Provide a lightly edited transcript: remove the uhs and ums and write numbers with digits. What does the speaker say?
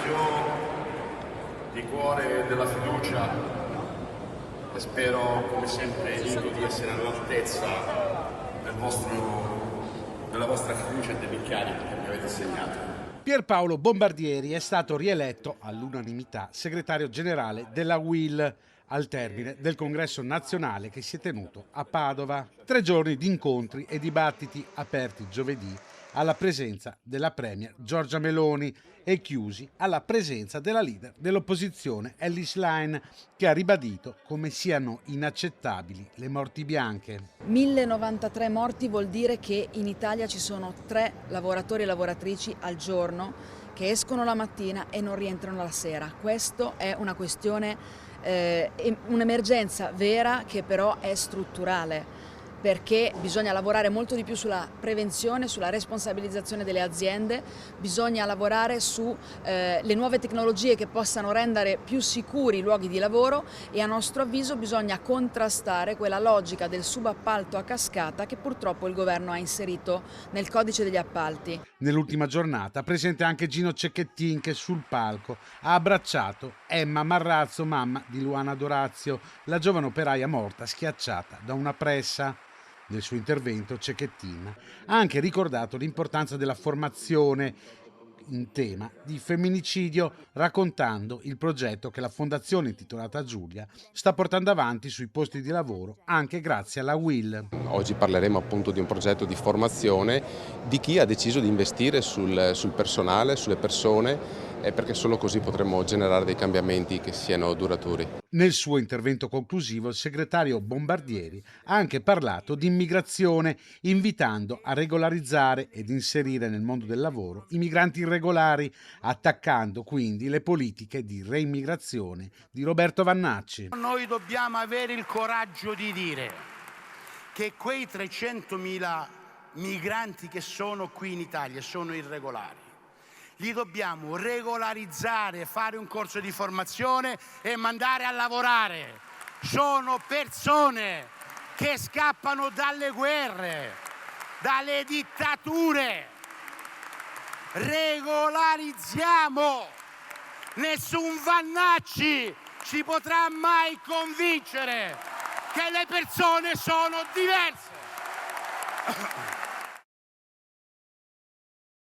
ringrazio di cuore della fiducia e spero, come sempre, dico di essere all'altezza della vostra fiducia e dell'incarico che mi avete assegnato. Pierpaolo Bombardieri è stato rieletto all'unanimità segretario generale della UIL al termine del congresso nazionale che si è tenuto a Padova. 3 giorni di incontri e dibattiti aperti giovedì alla presenza della premier Giorgia Meloni e chiusi alla presenza della leader dell'opposizione Elly Schlein, che ha ribadito come siano inaccettabili le morti bianche. 1093 morti vuol dire che in Italia ci sono 3 lavoratori e lavoratrici al giorno che escono la mattina e non rientrano la sera. Questo è una questione, un'emergenza vera che però è strutturale, perché bisogna lavorare molto di più sulla prevenzione, sulla responsabilizzazione delle aziende, bisogna lavorare su le nuove tecnologie che possano rendere più sicuri i luoghi di lavoro e a nostro avviso bisogna contrastare quella logica del subappalto a cascata che purtroppo il governo ha inserito nel codice degli appalti. Nell'ultima giornata presente anche Gino Cecchettin, che sul palco ha abbracciato Emma Marrazzo, mamma di Luana Dorazio, la giovane operaia morta schiacciata da una pressa. Nel suo intervento Cecchettin ha anche ricordato l'importanza della formazione in tema di femminicidio, raccontando il progetto che la fondazione intitolata Giulia sta portando avanti sui posti di lavoro anche grazie alla UIL. Oggi parleremo appunto di un progetto di formazione di chi ha deciso di investire sul personale, sulle persone, perché solo così potremo generare dei cambiamenti che siano duraturi. Nel suo intervento conclusivo il segretario Bombardieri ha anche parlato di immigrazione, invitando a regolarizzare ed inserire nel mondo del lavoro i migranti irregolari, attaccando quindi le politiche di reimmigrazione di Roberto Vannacci. Noi dobbiamo avere il coraggio di dire che quei 300.000 migranti che sono qui in Italia sono irregolari. Li dobbiamo regolarizzare, fare un corso di formazione e mandare a lavorare. Sono persone che scappano dalle guerre, dalle dittature. Regolarizziamo! Nessun Vannacci ci potrà mai convincere che le persone sono diverse.